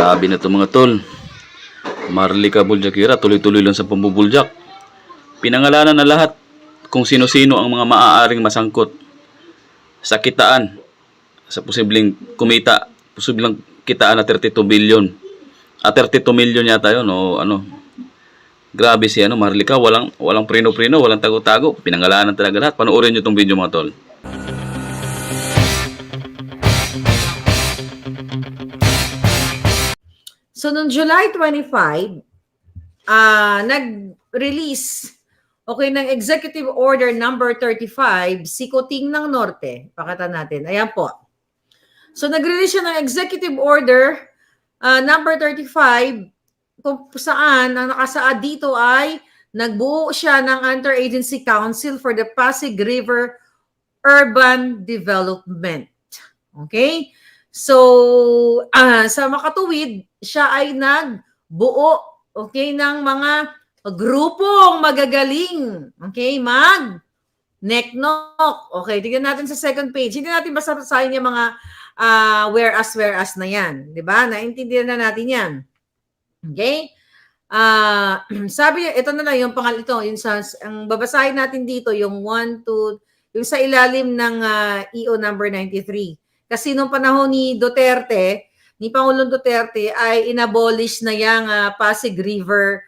Grabe na to mga tol. Marlica Buljakira, tuloy-tuloy lang sa pambubulyak. Pinangalanan na lahat kung sino-sino ang mga maaaring masangkot sa kitaan, sa posibleng kumita, posibleng kitaan na 32 billion. 32 million yata yun, o ano. Grabe si Marlica, walang prino-prino, walang tago-tago. Pinangalanan talaga lahat. Panoorin nyo tong video mga tol. So, noong July 25, nag-release ng Executive Order number 35, si Kuting ng Norte. Pakita natin. Ayan po. So, nag-release siya ng Executive Order number 35, kung saan ang nakasaad dito ay nagbuo siya ng Interagency Council for the Pasig River Urban Development. Okay? So, sa makatuwid, siya ay nagbuo, ng mga grupong magagaling. Okay, neck-knock. Okay, tignan natin sa second page. Hindi natin basta basahin yung mga whereas na yan. Diba? Naintindihan na natin yan. Okay? Sabi niya, ito na lang yung ito, ang babasahin natin dito, yung 1, 2, yung sa ilalim ng EO number 93. Kasi nung panahon ni Pangulong Duterte ay inabolish na yung Pasig River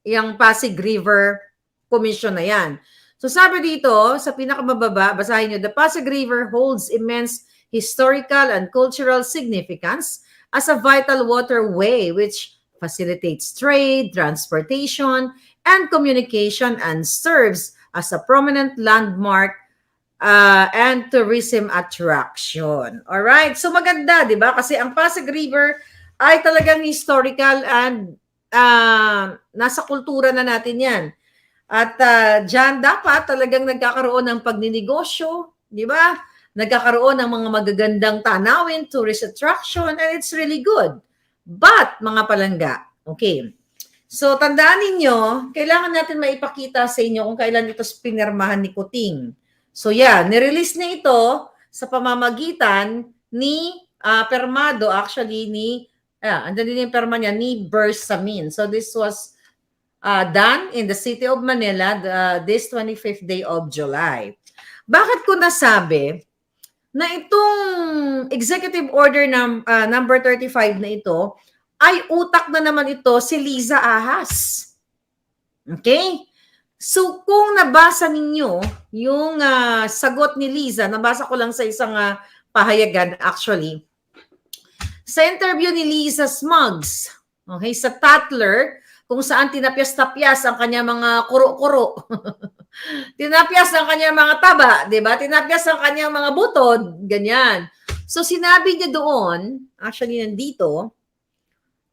yung Pasig River Commission na yan. So sabi dito, sa pinakamababa, basahin nyo, the Pasig River holds immense historical and cultural significance as a vital waterway which facilitates trade, transportation, and communication and serves as a prominent landmark and tourism attraction. Alright? So maganda, di ba? Kasi ang Pasig River ay talagang historical and nasa kultura na natin yan. At dyan dapat talagang nagkakaroon ng pagninegosyo, di ba? Nagkakaroon ng mga magagandang tanawin, tourist attraction, and it's really good. But, mga palangga, okay. So, tandaan ninyo, kailangan natin maipakita sa inyo kung kailan ito pinirmahan ni Kuting. So, nirelease na ito sa pamamagitan ni permado, actually, andun din yung perma niya, ni Bersamin. So, this was done in the city of Manila this 25th day of July. Bakit ko nasabi na itong Executive Order number 35 na ito ay utak na naman ito si Liza Ahas. Okay? So, kung nabasa ninyo yung sagot ni Liza, nabasa ko lang sa isang pahayagan actually, sa interview ni Liza Smugs, okay, sa Tatler, kung saan tinapyas-tapyas ang kanya mga kuro-kuro. Tinapyas ang kanyang mga taba, di ba? Tinapyas ang kanyang mga butod, ganyan. So, sinabi niya doon, actually nandito,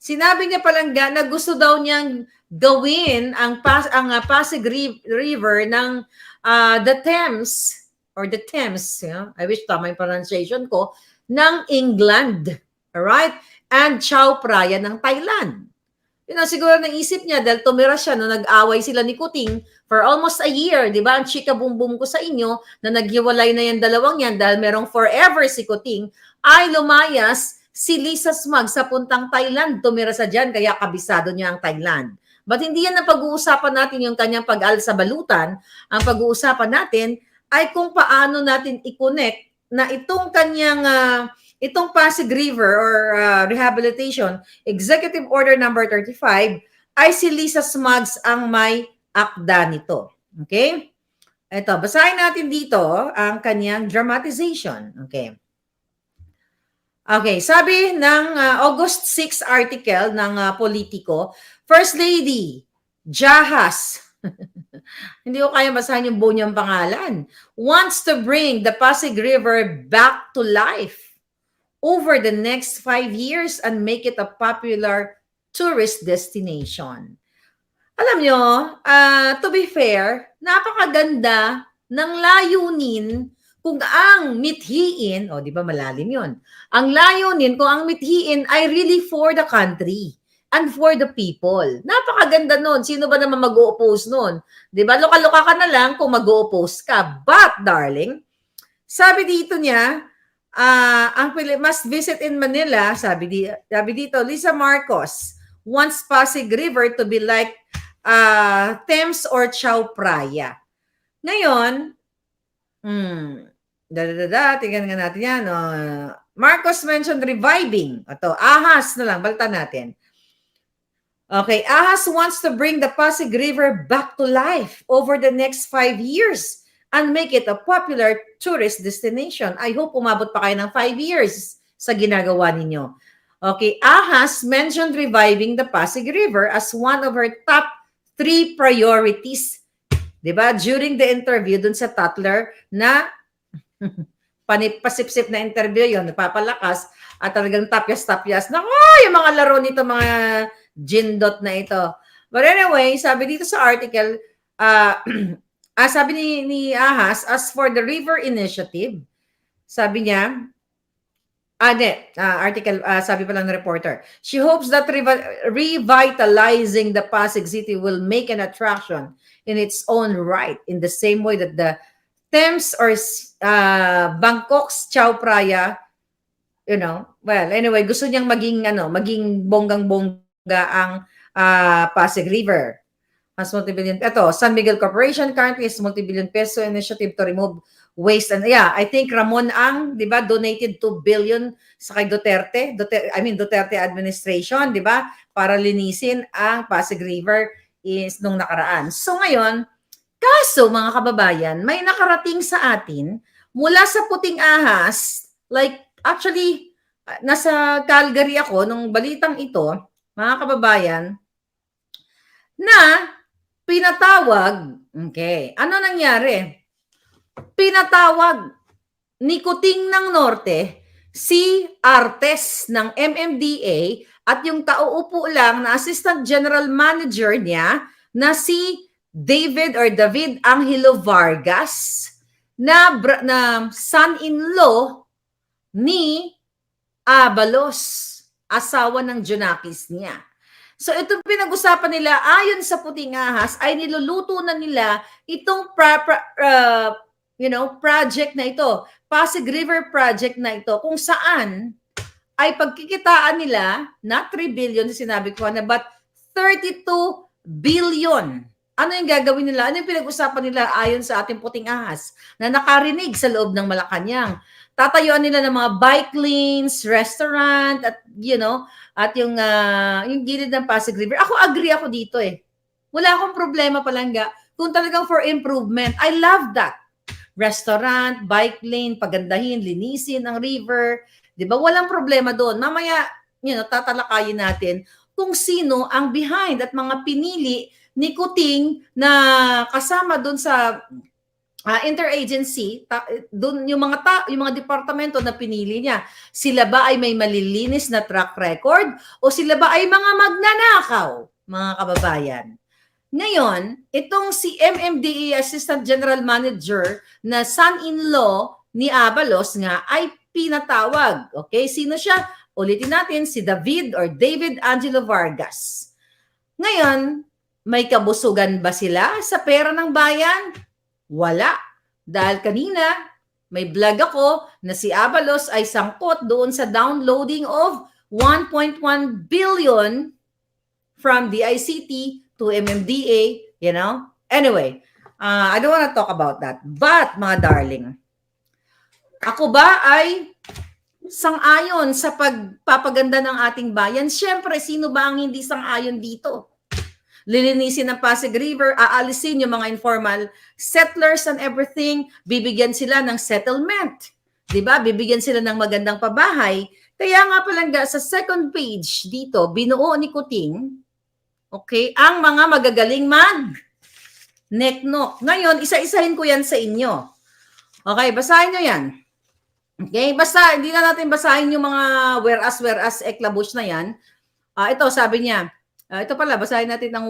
sinabi niya palangga na gusto daw niyang gawin ang Pasig River ng the Thames, I wish tama yung pronunciation ko, ng England. Alright? And Chao Phraya ng Thailand. Siguro naisip niya dahil tumira siya no nag-away sila ni Kuting for almost a year, di ba? Ang chika boom ko sa inyo na naghiwalay na yung dalawang yan dahil merong forever si Kuting, ay lumayas si Liza Smugs sa puntang Thailand. Tumira sa dyan, kaya kabisado niya ang Thailand. But hindi yan ang pag-uusapan natin yung kanyang pag-al sa balutan. Ang pag-uusapan natin ay kung paano natin i-connect na itong kanyang itong Pasig River or Rehabilitation Executive Order number 35 ay si Liza Smugs ang may akda nito. Okay? Ito, basahin natin dito ang kanyang dramatization. Okay. Okay, sabi ng August 6 article ng Politico, First Lady Jahas, hindi ko kaya basahin yung buo niyang pangalan, wants to bring the Pasig River back to life over the next 5 years and make it a popular tourist destination. Alam nyo, to be fair, napakaganda ng layunin kung ang mithiin, di ba malalim yun, ang layunin kung ang mithiin ay really for the country and for the people. Napakaganda nun. Sino ba naman mag-o-oppose nun? Di ba? Luka-luka ka na lang kung mag-o-oppose ka. But, darling, sabi dito niya, must visit in Manila, sabi dito, Lisa Marcos wants Pasig River to be like Thames or Chao Phraya. Ngayon, tingnan nga natin yan. Marcos mentioned reviving. Ito, Ahas na lang, balitan natin. Okay, Ahas wants to bring the Pasig River back to life over the next 5 years and make it a popular tourist destination. I hope umabot pa kayo ng 5 years sa ginagawa ninyo. Okay, Ahas mentioned reviving the Pasig River as one of her top 3 priorities. Diba? During the interview dun sa Tatler na pasipsip na interview yon, napapalakas at talagang tapyas-tapyas. Naku, yung mga laro nito, mga gindot na ito. But anyway, sabi dito sa article, sabi ni Ahas, as for the river initiative, sabi niya, article, sabi pa lang ng reporter, she hopes that revitalizing the Pasig City will make an attraction in its own right, in the same way that the Thames or Bangkok's Chao Phraya, well, anyway, gusto niyang maging bonggang-bongga ang Pasig River. Mas multi-billion. Ito, San Miguel Corporation currently is multi-billion peso initiative to remove waste. And I think Ramon Ang, di ba, donated 2 billion sa kay Duterte administration, di ba, para linisin ang Pasig River nung nakaraan. So ngayon, kaso mga kababayan, may nakarating sa atin mula sa Puting Ahas, like actually, nasa Calgary ako nung balitang ito, mga kababayan, na pinatawag, okay, ano nangyari? Pinatawag ni Kuting ng Norte si Artes ng MMDA at yung tauupo lang na Assistant General Manager niya na si David Angelo Vargas na son-in-law ni Abalos, asawa ng Junakis niya. So itong pinag-usapan nila, ayon sa Puting Ahas, ay niluluto na nila itong project na ito, Pasig River project na ito, kung saan ay pagkikitaan nila, not 3 billion, sinabi ko na, but 32 billion. Ano yung gagawin nila? Ano yung pinag-usapan nila ayon sa ating Puting Ahas na nakarinig sa loob ng Malacanang? Tatayuan nila ng mga bike lanes, restaurant, at at yung gilid ng Pasig River. Ako agree ako dito eh. Wala akong problema palangga kung talagang for improvement. I love that. Restaurant, bike lane, pagandahin, linisin ang river. 'Di ba? Walang problema doon. Mamaya, tatalakayin natin kung sino ang behind at mga pinili ni Kuting na kasama doon sa interagency, doon yung mga departamento na pinili niya. Sila ba ay may malilinis na track record o sila ba ay mga magnanakaw, mga kababayan? Ngayon, itong si MMDA Assistant General Manager na son-in-law ni Abalos nga ay pinatawag. Okay, sino siya? Ulitin natin, si David Angelo Vargas. Ngayon, may kabusugan ba sila sa pera ng bayan? Wala. Dahil kanina, may vlog ako na si Abalos ay sangkot doon sa downloading of 1.1 billion from DICT to MMDA, Anyway, I don't want to talk about that. But, mga darling, ako ba ay sang-ayon sa pagpapaganda ng ating bayan? Siyempre, sino ba ang hindi sang-ayon dito? Lilinisin ng Pasig River, aalisin yung mga informal settlers and everything, bibigyan sila ng settlement. 'Di ba? Bibigyan sila ng magandang pabahay. Kaya nga palangga sa second page dito, binuo ni Kuting, okay, ang mga magagaling neknok. Ngayon, isa-isahin ko yan sa inyo. Okay, basahin nyo yan. Okay, basta, hindi na natin basahin yung mga whereas, eklabush na yan. Ito, sabi niya, ito pala, basahin natin ang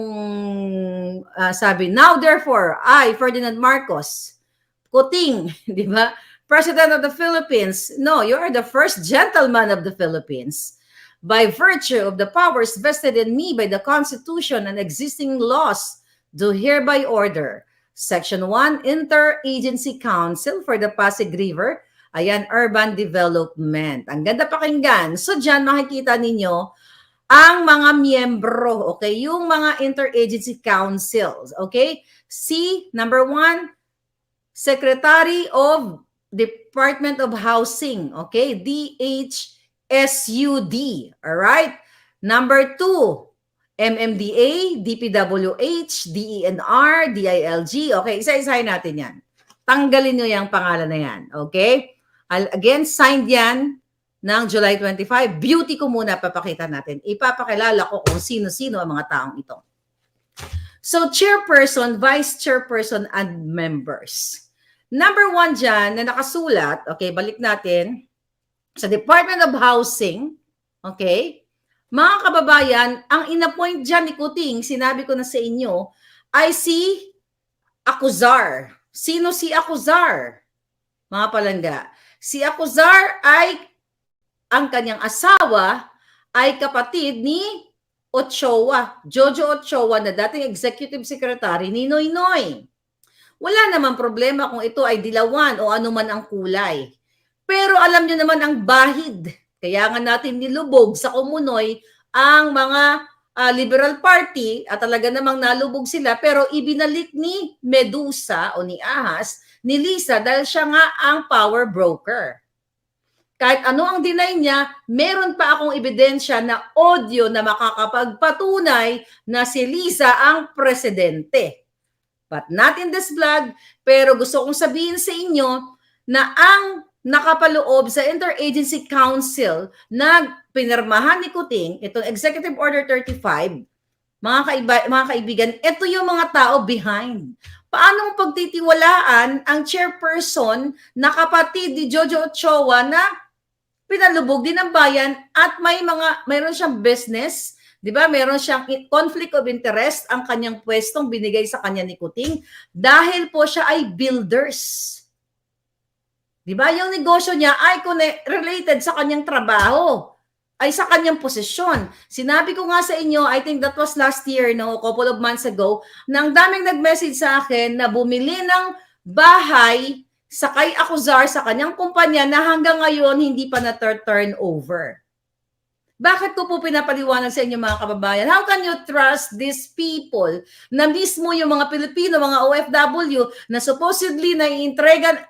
sabi. Now, therefore, I, Ferdinand Marcos, Kuting, di ba? President of the Philippines. No, you are the first gentleman of the Philippines. By virtue of the powers vested in me by the Constitution and existing laws, do hereby order. Section 1, Interagency Council for the Pasig River Ayan, urban development. Ang ganda pakinggan. So dyan makikita ninyo ang mga miyembro, okay? Yung mga interagency councils, okay? Number 1, Secretary of Department of Housing, okay? DHSUD, all right? Number 2, MMDA, DPWH, DENR, DILG, okay? Isa-isahin natin yan. Tanggalin nyo yung pangalan na yan, okay? Again, signed yan ng July 25. Beauty ko muna papakita natin. Ipapakilala ko kung sino-sino ang mga taong ito. So, chairperson, vice chairperson, and members. Number 1 dyan na nakasulat, okay, balik natin, sa Department of Housing, okay, mga kababayan, ang inappoint dyan ni Kuting, sinabi ko na sa inyo, ay si Acuzar. Sino si Acuzar? Mga palangga. Si Acuzar ay ang kanyang asawa ay kapatid ni Ochoa, Jojo Ochoa, na dating executive secretary ni Noynoy. Wala naman problema kung ito ay dilawan o anuman ang kulay. Pero alam nyo naman ang bahid. Kaya nga natin nilubog sa Kumunoy ang mga Liberal Party at talaga namang nalubog sila, pero ibinalik ni Medusa o ni Ahas, ni Lisa, dahil siya nga ang power broker. Kahit ano ang deny niya, meron pa akong ebidensya na audio na makakapagpatunay na si Lisa ang presidente. But not in this vlog, pero gusto kong sabihin sa inyo na ang nakapaloob sa Interagency Council na pinirmahan ni Kuting, itong Executive Order 35, mga kaibigan, ito yung mga tao behind. Paanong pagtitiwalaan ang chairperson na kapatid ni Jojo Ochoa na pinalubog din ng bayan at mayroon siyang business, 'di ba? Meron siyang conflict of interest ang kanyang pwestong binigay sa kanya ni Kuting dahil po siya ay builders. 'Di ba? Yung negosyo niya ay related sa kanyang trabaho, ay sa kanyang posisyon. Sinabi ko nga sa inyo, I think that was last year, no, a couple of months ago, na ang daming nag-message sa akin na bumili ng bahay sa kay Acuzar sa kanyang kumpanya na hanggang ngayon hindi pa na-turn over. Bakit ko po pinapaliwanag sa inyo mga kababayan? How can you trust these people na mismo yung mga Pilipino, mga OFW na supposedly naiintrigan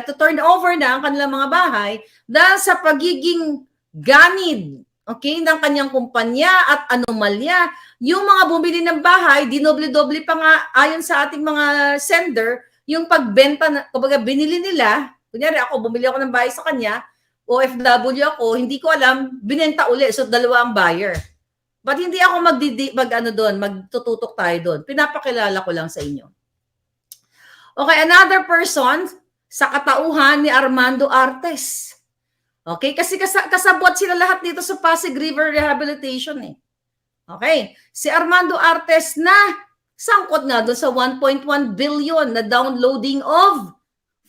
to turn over na ang kanilang mga bahay dahil sa pagiging ganid, okay, ng kanyang kumpanya at anomalya. Yung mga bumili ng bahay, dinoble-doble pa nga ayon sa ating mga sender, yung pagbenta, kumbaga binili nila, kunyari ako, bumili ako ng bahay sa kanya, OFW ako, hindi ko alam, binenta uli, so dalawa ang buyer. But hindi ako magtututok tayo doon. Pinapakilala ko lang sa inyo. Okay, another person sa katauhan ni Armando Artes. Okay, kasi kasabot sila lahat dito sa Pasig River Rehabilitation eh. Okay, si Armando Artes na sangkot nga doon sa 1.1 billion na downloading of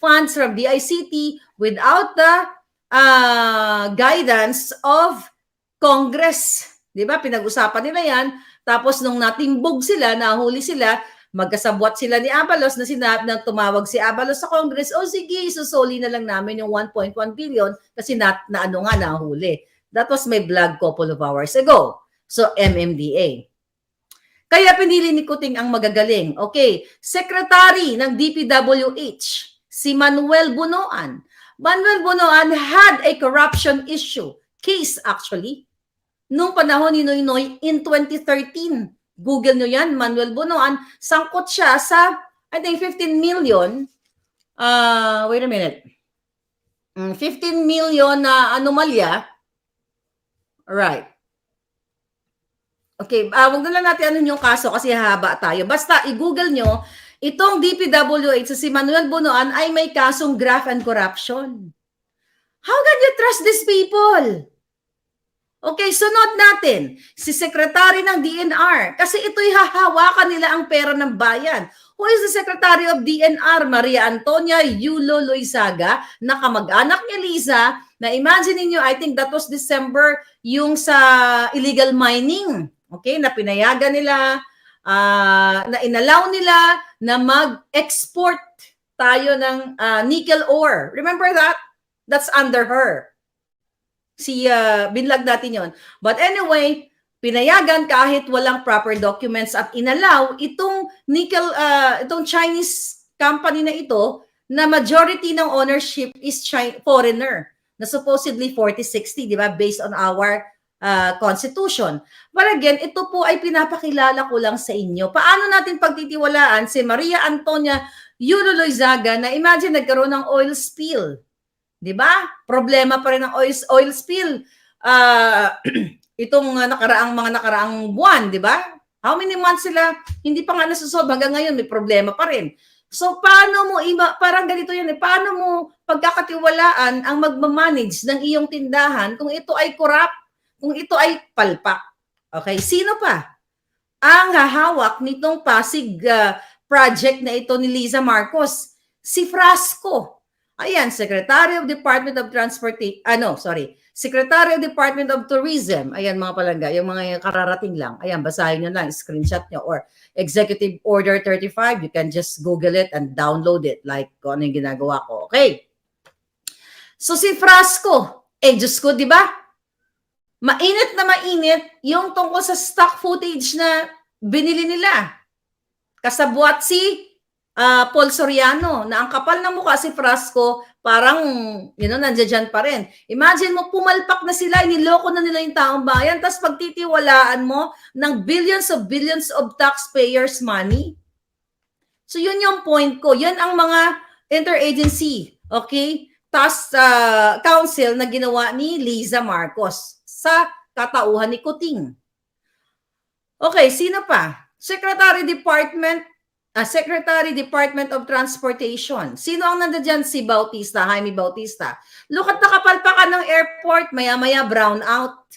funds from DICT without the guidance of Congress. Di ba? Pinag-usapan nila yan. Tapos nung natimbog sila, nahuli sila, magkasabwat sila ni Abalos na tumawag si Abalos sa Congress, o sige, susoli na lang namin yung 1.1 billion kasi nahuli. That was my vlog couple of hours ago. So, MMDA. Kaya pinili ni Kuting ang magagaling. Okay, Secretary ng DPWH, si Manuel Bunoan. Manuel Bunoan had a corruption case actually, nung panahon ni Noynoy in 2013. Google nyo yan, Manuel Bunoan. Sangkot siya sa, I think, 15 million. Wait a minute. 15 million na anomalya. Alright. Okay, wag na lang natin yung kaso kasi haba tayo. Basta i-google nyo, itong DPWH, si Manuel Bunoan ay may kasong graft and corruption. How can you trust these people? Okay, sunod natin, si Secretary ng DNR, kasi ito'y hahawakan nila ang pera ng bayan. Who is the Secretary of DNR? Maria Antonia Yulo Loizaga, na kamag-anak ni Lisa, na imagine niyo, I think that was December, yung sa illegal mining. Okay, na pinayagan nila, na inalaw nila na mag-export tayo ng nickel ore. Remember that? That's under her. Binlag natin yon. But anyway, pinayagan kahit walang proper documents at inalaw itong itong Chinese company na ito na majority ng ownership is foreigner na supposedly 40-60, di ba? Based on our constitution. But again, ito po ay pinapakilala ko lang sa inyo. Paano natin pagtitiwalaan si Maria Antonia Yulo Loizaga na imagine nagkaroon ng oil spill. 'Di ba? Problema pa rin ang oil spill. Itong mga nakaraang buwan, 'di ba? How many months sila hindi pa nga nasusolve hanggang ngayon may problema pa rin. So paano mo parang ganito 'yan paano mo pagkakatiwalaan ang magmamanage ng iyong tindahan kung ito ay corrupt, kung ito ay palpak? Okay, sino pa ang hahawak nitong Pasig project na ito ni Liza Marcos? Si Frasco. Ayan, Secretary of Department of Secretary of Department of Tourism. Ayan mga palangga, yung mga kararating lang. Ayan, basahin nyo lang, screenshot nyo. Or Executive Order 35, you can just Google it and download it like kung ano yung ginagawa ko. Okay. So si Frasco, Diyos ko, di ba? Mainit na mainit yung tungkol sa stock footage na binili nila. Kasabwat si Paul Soriano na ang kapal ng mukha si Frasco parang, nandiyan dyan pa rin. Imagine mo, pumalpak na sila, iniloko na nila yung taong bayan, tapos pagtitiwalaan mo ng billions of taxpayers' money. So yun yung point ko. Yan ang mga interagency, okay? Task council na ginawa ni Liza Marcos sa katauhan ni Kuting. Okay, sino pa? Secretary Department of Transportation. Sino ang nandiyan? Si Bautista, Jaime Bautista. Look at nakapalpakan ng airport, maya-maya brown out.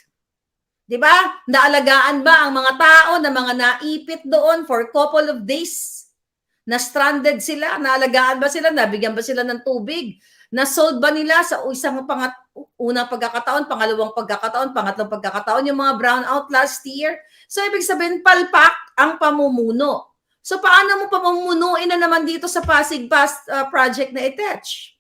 Diba? Naalagaan ba ang mga tao na mga naipit doon for couple of days? Na stranded sila? Naalagaan ba sila? Nabigyan ba sila ng tubig? Na-solve ba nila sa isang unang pagkakataon, pangalawang pagkakataon, pangatlong pagkakataon, yung mga brown out last year? So, ibig sabihin, palpak ang pamumuno. So, paano mo pamumunuin na naman dito sa Pasig project na attach?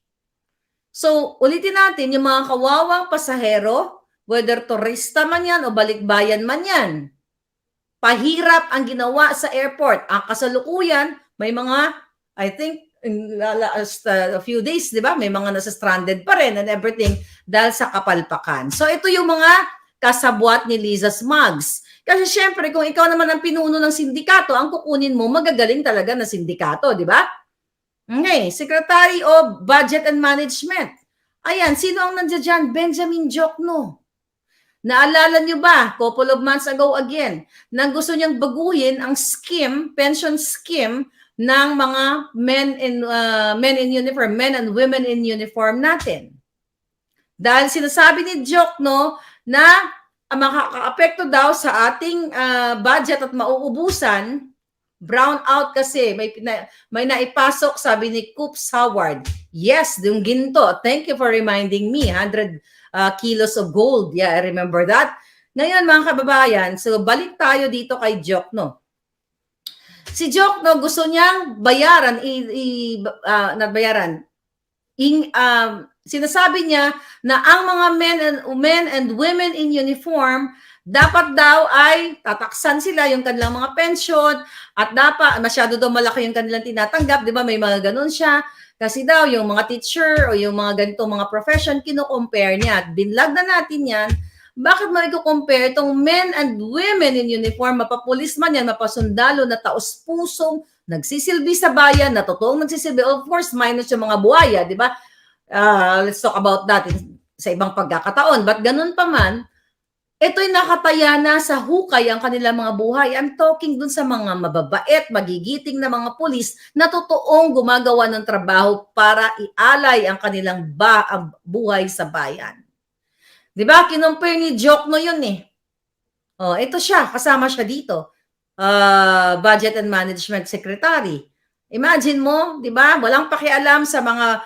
So, ulitin natin, yung mga kawawang pasahero, whether turista man yan o balikbayan man yan, pahirap ang ginawa sa airport. Ang kasalukuyan, may mga, I think, in last a few days, di ba? May mga nasa stranded pa rin and everything dahil sa kapalpakan. So, ito yung mga kasabwat ni Liza Smugs. Kasi syempre, kung ikaw naman ang pinuno ng sindikato, ang kukunin mo, magagaling talaga na sindikato, di ba? Okay, Secretary of Budget and Management. Ayan, sino ang nandiyan dyan? Benjamin Jokno. Naalala nyo ba, couple of months ago again, nang gusto niyang baguhin ang pension scheme ng mga men in uniform, men and women in uniform natin. Dahil sinasabi ni Jokno na makaka-apekto daw sa ating budget at mauubusan, brown out kasi may naipasok, sabi ni Coops Howard. Yes, yung ginto. Thank you for reminding me. 100 kilos of gold. Yeah, I remember that. Ngayon mga kababayan, so balik tayo dito kay Jokno. Si Jokno gusto niyang bayaran, sinasabi niya na ang mga men and women in uniform, dapat daw ay tataksan sila yung kanilang mga pension at dapat masyado daw malaki yung kanilang tinatanggap. Di ba? May mga ganun siya. Kasi daw yung mga teacher o yung mga ganitong mga profession, kino-compare niya. At binlag na natin yan. Bakit mo i-compare itong men and women in uniform, mapapulis man yan, mapasundalo na taos-pusong, nagsisilbi sa bayan, na totoong nagsisilbi. Of course, minus yung mga buhaya, di ba? Let's talk about that sa ibang pagkakataon. But ganun pa man, ito'y nakataya na sa hukay ang kanilang mga buhay. I'm talking dun sa mga mababait, magigiting na mga pulis na totoong gumagawa ng trabaho para ialay ang kanilang buhay sa bayan. Diba? Kinumpare ni Jokno yun eh. Oh, ito siya, kasama siya dito. Budget and Management Secretary. Imagine mo, diba? Walang pakialam sa mga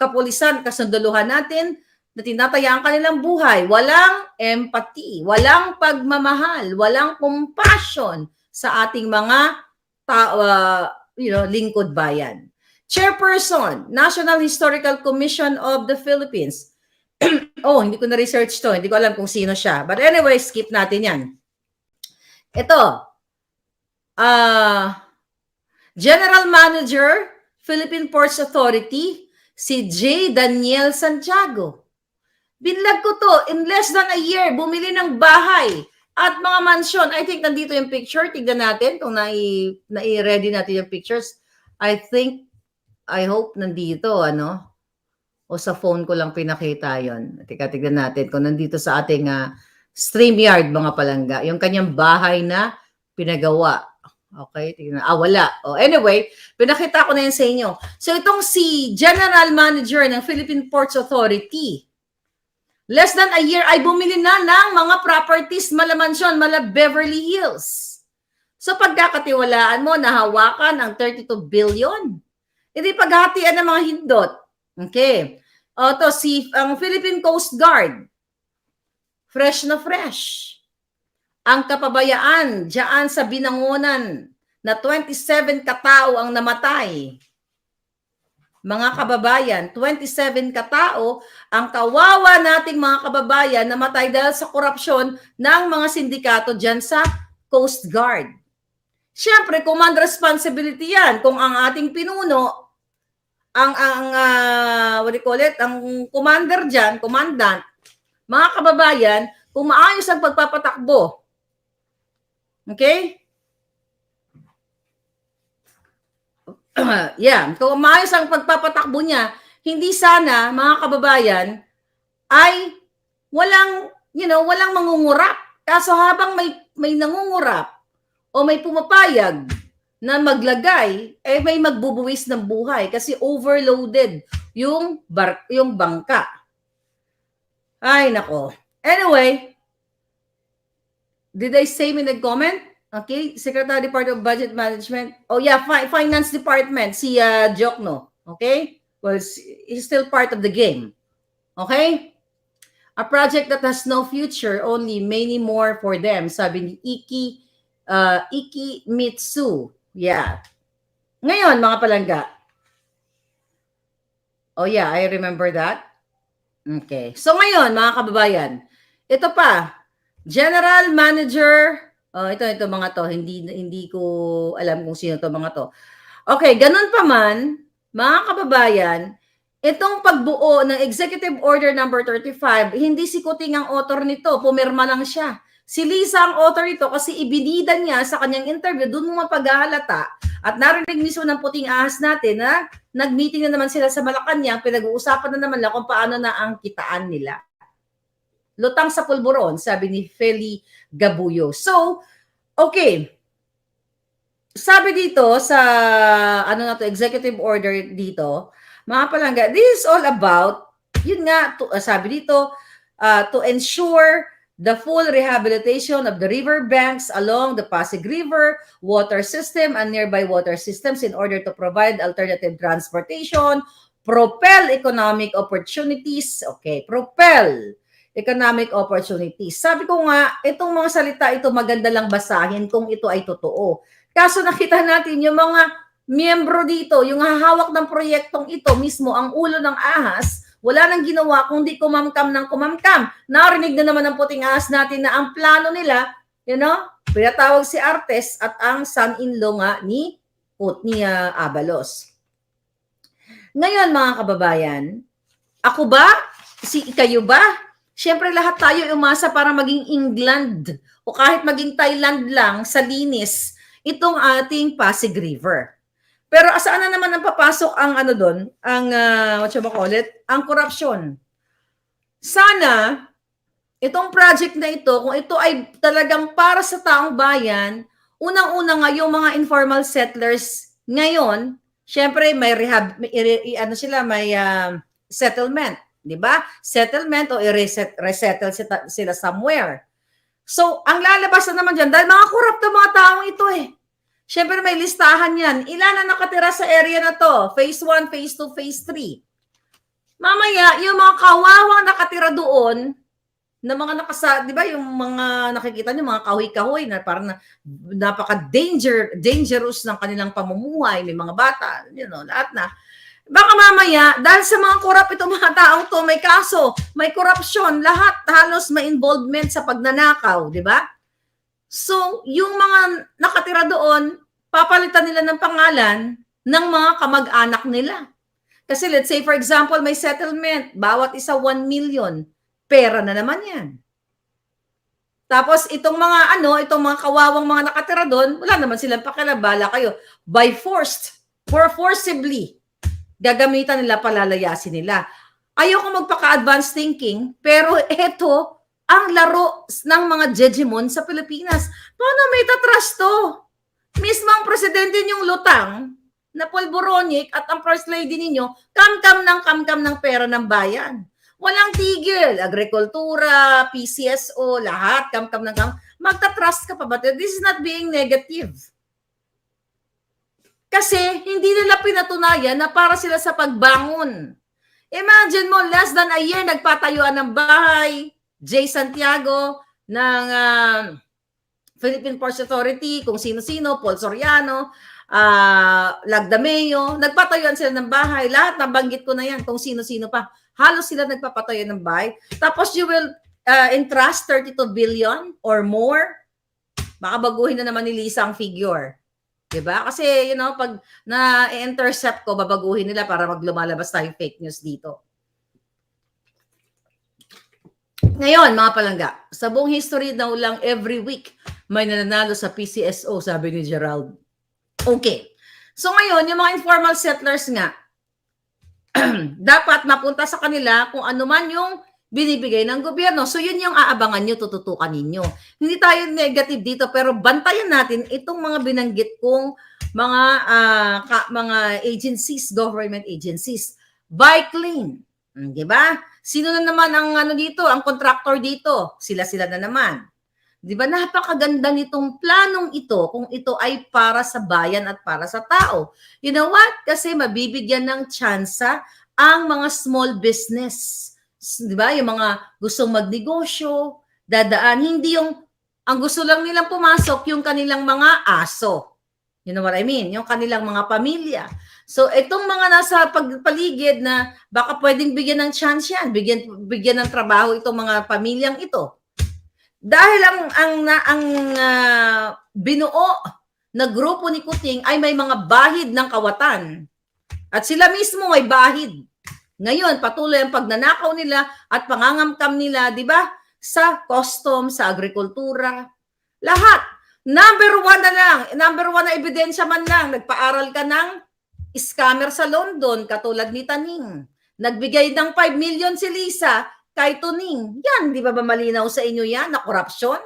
kapulisan, kasunduluhan natin, na tinataya ang kanilang buhay, walang empathy, walang pagmamahal, walang compassion sa ating mga lingkod bayan. Chairperson, National Historical Commission of the Philippines. Oh, hindi ko na-research to. Hindi ko alam kung sino siya. But anyway, skip natin yan. Ito, General Manager, Philippine Ports Authority, si J. Daniel Santiago. Binlag ko to, in less than a year, bumili ng bahay at mga mansyon. I think nandito yung picture. Tignan natin kung nai-ready natin yung pictures. I hope nandito, ano? O sa phone ko lang pinakita yon. Tignan natin kung nandito sa ating StreamYard, mga palangga. Yung kanyang bahay na pinagawa. Okay, tignan. Wala. Anyway, pinakita ko na yan sa inyo. So itong si General Manager ng Philippine Ports Authority, less than a year ay bumili na ng mga properties, mala mansyon, mala Beverly Hills. So pagkakatiwalaan mo, nahawakan ang 32 billion. Hindi paghatian ng mga hindot. Okay. Ang Philippine Coast Guard, fresh na fresh. Ang kapabayaan diyan sa Binangonan na 27 katao ang namatay. Mga kababayan, 27 katao ang kawawa nating mga kababayan namatay dahil sa korupsyon ng mga sindikato diyan sa Coast Guard. Siyempre, command responsibility yan. Kung ang ating pinuno, ang commander diyan, commandant, mga kababayan, kung maayos ang pagpapatakbo. Okay? Kung maayos ang pagpapatakbo niya, hindi sana, mga kababayan, ay walang mangungurap. Kaso habang may nangungurap o may pumapayag na maglagay, may magbubuwis ng buhay kasi overloaded yung bangka. Ay, nako. Anyway, did I say me nag-comment? Okay, Secretary Department of Budget Management. Finance Department, si Jokno. Okay? Well, he's still part of the game. Okay? A project that has no future, only many more for them, sabi ni Iki Mitsu. Yeah. Ngayon, mga palangga. I remember that. Okay. So ngayon, mga kababayan, ito pa, General Manager, ito mga to, hindi ko alam kung sino to mga to. Okay, ganun pa man, mga kababayan, itong pagbuo ng Executive Order number 35, hindi si Kuting ang author nito, pumirma lang siya. Si Lisa ang author nito kasi ibinida niya sa kanyang interview, doon mo mapaghahalata. At narinig mismo ng puting ahas natin na nag-meeting na naman sila sa Malacanang, pinag-uusapan na naman lang kung paano na ang kitaan nila. Lutang sa pulburon, sabi ni Feli Gabuyo. So, okay. Sabi dito sa executive order dito, mga palangga, this is all about, yun nga, sabi dito, to ensure the full rehabilitation of the river banks along the Pasig River water system and nearby water systems in order to provide alternative transportation, propel economic opportunities. Okay, propel economic opportunities. Sabi ko nga, itong mga salita ito maganda lang basahin kung ito ay totoo. Kaso nakita natin yung mga miyembro dito, yung hahawak ng proyektong ito mismo, ang ulo ng ahas, wala nang ginawa kundi kumamkam ng kumamkam. Narinig na naman ng puting ahas natin na ang plano nila, pinatawag si Artes at ang son-in-law nga ni Abalos. Ngayon, mga kababayan, ako ba? Kayo ba? Siyempre lahat tayo umasa para maging England o kahit maging Thailand lang sa linis itong ating Pasig River. Pero saan na naman ang papasok ang doon, ang ang korupsyon. Sana itong project na ito, kung ito ay talagang para sa taong bayan, unang-una nga yung mga informal settlers ngayon, syempre may may settlement, 'di ba? Settlement o resettle sila somewhere. So, ang lalabas na naman diyan dahil mga corrupt na mga taong ito Siyempre may listahan yan. Ilan na nakatira sa area na to? Phase 1, Phase 2, Phase 3. Mamaya, yung mga kawawang nakatira doon, na mga di ba yung mga nakikita niyo, mga kahoy-kahoy na parang dangerous ng kanilang pamumuhay, may mga bata, lahat na. Baka mamaya, dahil sa mga korap itong mga taong to, may kaso, may korupsyon, lahat halos may involvement sa pagnanakaw, di ba? So, yung mga nakatira doon, papalitan nila ng pangalan ng mga kamag-anak nila. Kasi let's say, for example, may settlement, bawat isa 1 million, pera na naman yan. Tapos itong itong mga kawawang mga nakatira doon, wala naman silang pakialabala kayo. By forcibly, gagamitan nila, palalayasin nila. Ayoko magpaka-advanced thinking, pero ito ang laro ng mga jejemon sa Pilipinas. Paano may tatrust to? Mismo ang presidente niyong lutang na polboronic at ang first lady ninyo, kamkam ng pera ng bayan. Walang tigil. Agrikultura, PCSO, lahat, kamkam. Magta-trust ka pa ba? This is not being negative. Kasi hindi nila pinatunayan na para sila sa pagbangon. Imagine mo, less than a year, nagpatayuan ng bahay, Jay Santiago, ng Philippine Ports Authority, kung sino-sino, Paul Soriano, Lagdameo, nagpatayuan sila ng bahay. Lahat, nabanggit ko na yan, kung sino-sino pa. Halos sila nagpapatayo ng bahay. Tapos you will entrust 32 billion or more. Baka baguhin na naman ni Lisa ang figure. Diba? Kasi, pag na-intercept ko, babaguhin nila para maglumalabas tayong fake news dito. Ngayon, mga palangga, sa buong history daw lang every week may nananalo sa PCSO, sabi ni Gerald. Okay. So ngayon, yung mga informal settlers nga, dapat mapunta sa kanila kung ano man yung binibigay ng gobyerno. So yun yung aabangan nyo, tututukan ninyo. Hindi tayo negative dito, pero bantayan natin itong mga binanggit kong mga agencies, government agencies. Buy clean. Diba? Sino na naman ang dito, ang contractor dito? Sila na naman. Diba? Napakaganda nitong planong ito kung ito ay para sa bayan at para sa tao. You know what? Kasi mabibigyan ng tsansa ang mga small business. Diba? Yung mga gustong magnegosyo, dadaan. Hindi ang gusto lang nilang pumasok yung kanilang mga aso. You know what I mean? Yung kanilang mga pamilya. So, itong mga nasa paligid na baka pwedeng bigyan ng chance yan, bigyan ng trabaho itong mga pamilyang ito. Dahil ang binuo na grupo ni Kuting ay may mga bahid ng kawatan. At sila mismo may bahid. Ngayon, patuloy ang pagnanakaw nila at pangangamkam nila, di ba? Sa custom, sa agrikultura, lahat. Number one na ebidensya man lang, nagpaaral ka ng scammer sa London, katulad ni Taning. Nagbigay ng 5 million si Lisa kay Tuning. Yan, di ba malinaw sa inyo yan na korupsyon?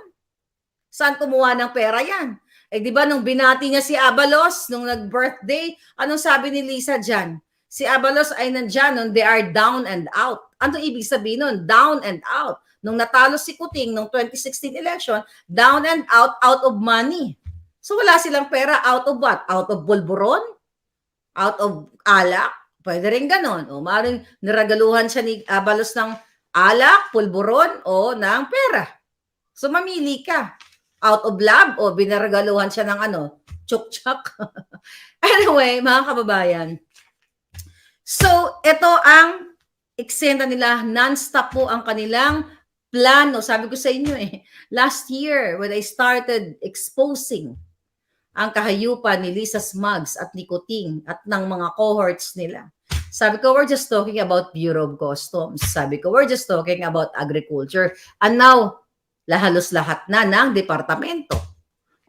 Saan kumuha ng pera yan? Di ba nung binati niya si Abalos, nung nag-birthday, anong sabi ni Lisa dyan? Si Abalos ay nandyan nung they are down and out. Ano ibig sabihin nun? Down and out. Nung natalo si Kuting nung 2016 election, down and out of money. So wala silang pera, out of what? Out of bulburon? Out of alak? Pwede rin ganon. O maaaring niragaluhan siya ni Abalos ng alak, pulburon, o ng pera. So mamili ka. Out of love, o binaragaluhan siya ng chuk-chuk. Anyway, mga kababayan. So, ito ang eksena nila. Non-stop po ang kanilang plano. Sabi ko sa inyo last year when I started exposing ang kahayupan ni Lisa Smugs at ni Kuting at ng mga cohorts nila. Sabi ko, we're just talking about Bureau of Customs. Sabi ko, we're just talking about agriculture. And now, halos lahat na ng departamento.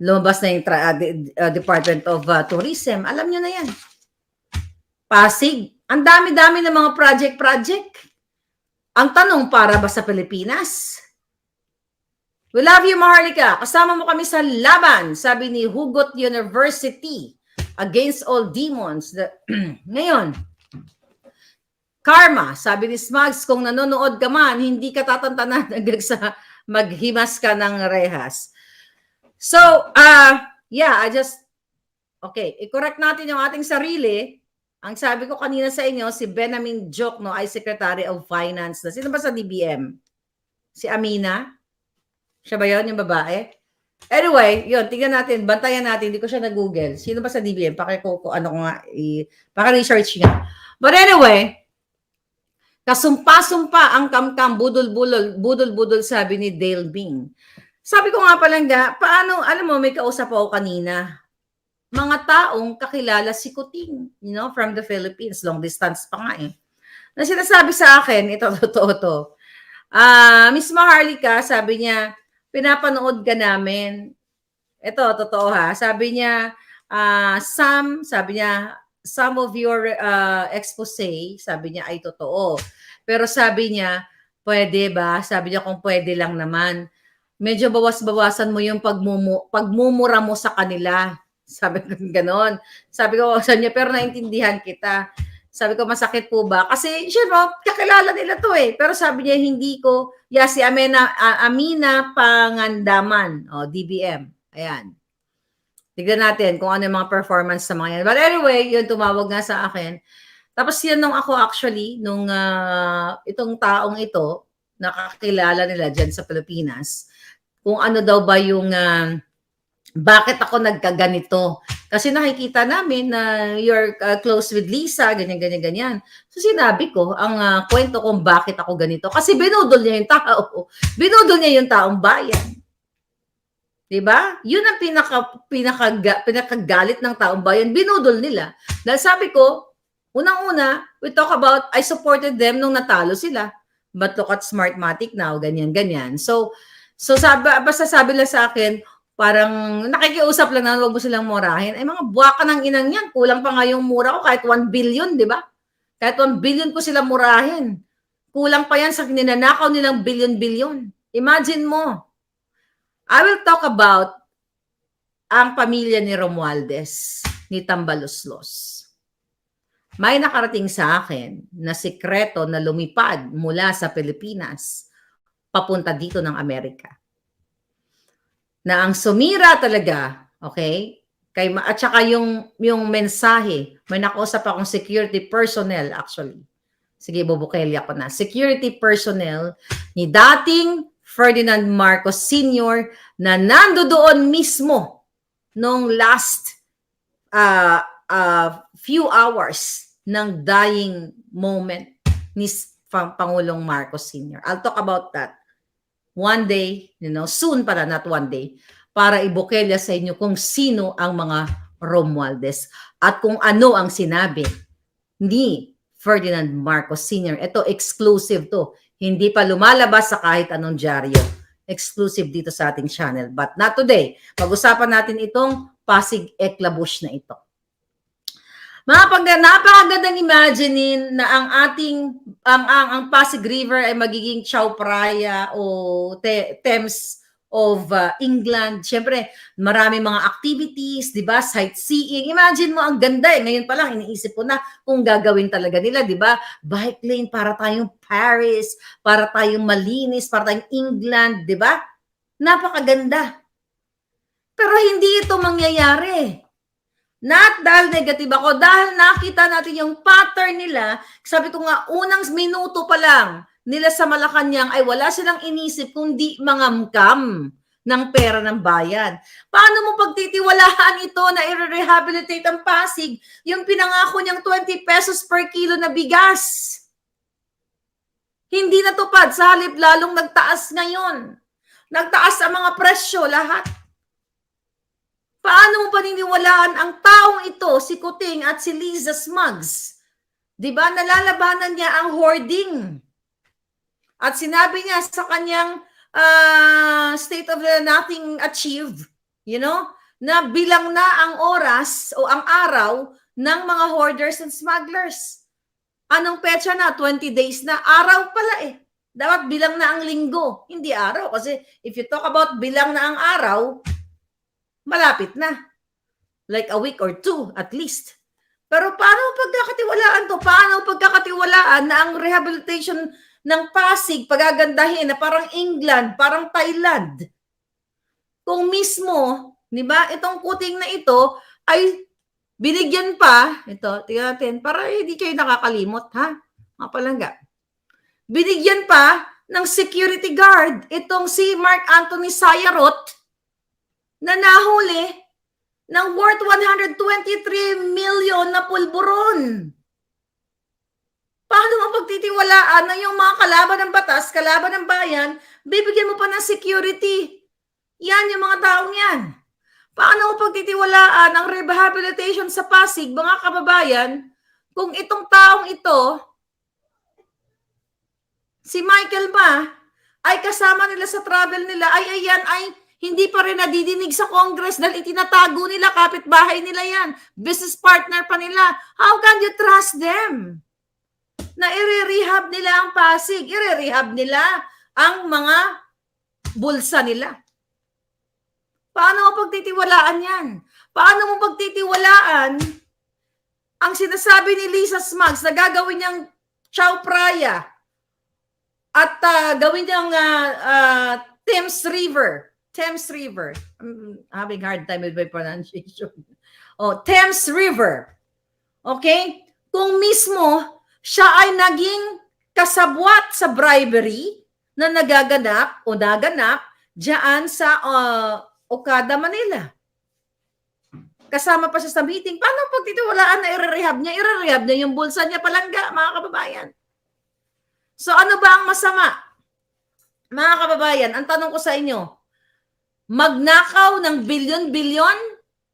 Lumabas na yung Department of Tourism. Alam nyo na yan. Pasig. Ang dami-dami ng mga project. Ang tanong, para ba sa Pilipinas? We love you, Maharlika. Kasama mo kami sa laban, sabi ni Hugot University, against all demons. Ngayon, karma, sabi ni Smugs, kung nanonood ka man, hindi ka tatantanan sa maghimas ka ng rehas. So, i-correct natin yung ating sarili. Ang sabi ko kanina sa inyo, si Benjamin Jokno ay Secretary of Finance na. Sino ba sa DBM? Si Amina. Siya ba yun, yung babae? Anyway, yun, tingnan natin, bantayan natin, hindi ko siya na-google. Sino ba sa DBM? Ano ko nga, paki-research nga. But anyway, kasumpa-sumpa ang kamkam, budol-budol, sabi ni Dale Bing. Sabi ko nga palang paano, alam mo, may kausap ako kanina. Mga taong kakilala si Kuting, from the Philippines, long distance pa nga eh. Na sinasabi sa akin, ito, totoo to. Miss Maharlika, sabi niya, pinapanood ka namin. Ito, totoo ha. Sabi niya, sabi niya, some of your expose, sabi niya ay totoo. Pero sabi niya, pwede ba? Sabi niya kung pwede lang naman. Medyo bawas-bawasan mo yung pagmumura mo sa kanila. Sabi ko ganon. Sabi ko sa niya, pero naintindihan kita. Sabi ko, masakit po ba? Kasi, syempre, kakilala nila to eh. Pero sabi niya, hindi ko, si Amina Pangandaman, DBM. Ayan. Tignan natin kung ano yung mga performance sa mga yan. But anyway, yun, tumawag nga sa akin. Tapos yan nung ako actually, nung itong taong ito, nakakilala nila dyan sa Pilipinas, kung ano daw ba yung, bakit ako nagkaganito. Kasi nakikita namin na you're close with Lisa, ganyan. So sinabi ko, ang kwento kung bakit ako ganito. Kasi binudol niya yung tao. Binudol niya yung taong bayan. Diba? Yun ang pinakagalit ng taong bayan. Binudol nila. Dahil sabi ko, unang-una, we talk about, I supported them nung natalo sila. But look at Smartmatic now, ganyan. So basta sabi lang sa akin, parang nakikiusap lang na huwag mo silang murahin. Ay mga buwaka ng inang yan. Kulang pa nga yung mura ko kahit 1 billion, di ba? Kahit 1 billion ko sila murahin. Kulang pa yan sa ninanakaw nilang billion-billion. Imagine mo. I will talk about ang pamilya ni Romualdez, ni Tambaloslos. May nakarating sa akin na sikreto na lumipad mula sa Pilipinas papunta dito ng Amerika. Na ang sumira talaga, okay? At saka yung mensahe, may nakausap akong security personnel actually. Sige, bubukelya ko na. Security personnel ni dating Ferdinand Marcos Sr. na nandoon mismo nung last few hours ng dying moment ni Pangulong Marcos Sr. I'll talk about that one day, soon pala, not one day, para ibukelya sa inyo kung sino ang mga Romualdez at kung ano ang sinabi ni Ferdinand Marcos Sr. Ito, exclusive to. Hindi pa lumalabas sa kahit anong dyaryo. Exclusive dito sa ating channel. But not today. Pag-usapan natin itong Pasig Eclabush na ito. Napakagandang imaginein na ang Pasig River ay magiging Chao Phraya o Thames of England. Siyempre, marami mga activities, di ba? Sightseeing. Imagine mo, ang ganda eh. Ngayon pa lang, iniisip ko na kung gagawin talaga nila, di ba? Bike lane para tayong Paris, para tayong malinis, para tayong England, di ba? Napakaganda. Pero hindi ito mangyayari. Not dahil negative ako, dahil nakita natin yung pattern nila. Sabi ko nga, unang minuto pa lang nila sa Malacanang ay wala silang inisip kundi mangamkam ng pera ng bayan. Paano mo pagtitiwalaan ito na i-rehabilitate ang Pasig yung pinangako niyang 20 pesos per kilo na bigas? Hindi natupad, sa halip lalong nagtaas ngayon. Nagtaas ang mga presyo, lahat. Paano mo paniniwalaan ang taong ito, si Kuting at si Liza Smugs? Diba, nalalabanan niya ang hoarding. At sinabi niya sa kanyang state of the nothing achieved, na bilang na ang oras o ang araw ng mga hoarders and smugglers. Anong petsa na? 20 days na. Araw pala eh. Dapat bilang na ang linggo, hindi araw. Kasi if you talk about bilang na ang araw, malapit na. Like a week or two at least. Pero paano pagkakatiwalaan to? Paano pagkakatiwalaan na ang rehabilitation ng Pasig pagagandahin na parang England, parang Thailand? Kung mismo, di ba, itong Kuting na ito ay binigyan pa, ito, tingnan natin, para hindi kayo nakakalimot, ha? Mga palangga. Binigyan pa ng security guard itong si Mark Anthony Sayarot na nahuli ng worth 123 million na pulburon. Paano mo pagtitiwalaan na yung mga kalaban ng batas, kalaban ng bayan, bibigyan mo pa ng security? Yan yung mga taong yan. Paano mo pagtitiwalaan ang rehabilitation sa Pasig, mga kababayan, kung itong taong ito, si Michael Ma, ay kasama nila sa travel nila, ay hindi pa rin nadidinig sa Congress dahil itinatago nila, kapitbahay nila yan, business partner pa nila. How can you trust them? Na i-rehab nila ang Pasig, i-rehab nila ang mga bulsa nila. Paano mo pagtitiwalaan yan? Paano mo pagtitiwalaan ang sinasabi ni Lisa Smugs na gagawin niyang Chow Praya at gawin niyang Thames River. Thames River. I'm having hard time with my pronunciation. Thames River. Okay? Kung mismo siya ay naging kasabwat sa bribery na nagaganap diyan sa Okada, Manila. Kasama pa siya sa meeting. Paano pagtitiwalaan na i-rehab niya? I-rehab niya yung bulsa niya palangga, mga kababayan. So ano ba ang masama? Mga kababayan, ang tanong ko sa inyo, magnakaw ng bilyon-bilyon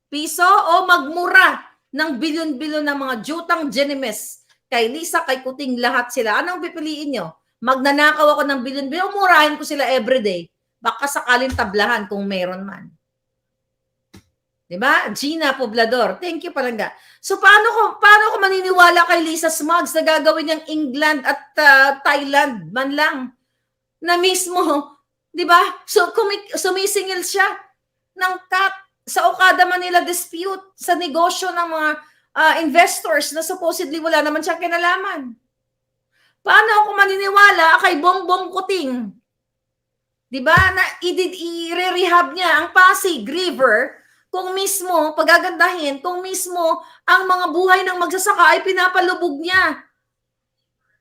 piso o magmura ng bilyon-bilyon ng mga jutang genimes? Kay Lisa, kay Kuting, lahat sila. Anong pipiliin nyo? Magnanakaw ako ng bilyon-bilyon, murahin ko sila everyday. Baka sakaling tablahan kung meron man. Diba? Gina Poblador. Thank you, Palangga. So, paano ko maniniwala kay Lisa Smugs na gagawin niyang England at Thailand man lang? Na mismo, diba? So, sumisingil siya ng cut sa Okada, Manila dispute sa negosyo ng mga investors na supposedly wala naman siyang kinalaman. Paano ako maniniwala kay Bongbong Kuting? Diba? Na i-rehab niya ang Pasig River kung mismo, pagagandahin, kung mismo ang mga buhay ng magsasaka ay pinapalubog niya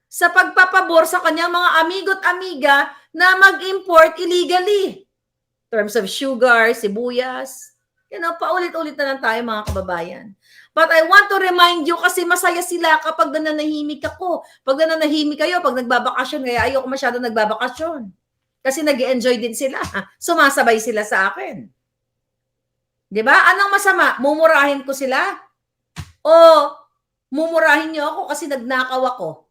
sa pagpapabor sa kanyang mga amigo't amiga na mag-import illegally. In terms of sugar, sibuyas, paulit-ulit na lang tayo, mga kababayan. But I want to remind you kasi masaya sila kapag nananahimik ako. Pag nananahimik kayo, pag nagbabakasyon, kaya ayoko masyado nagbabakasyon. Kasi nag-enjoy din sila. Sumasabay sila sa akin. Diba? Anong masama? Mumurahin ko sila? O mumurahin niyo ako kasi nagnakaw ako?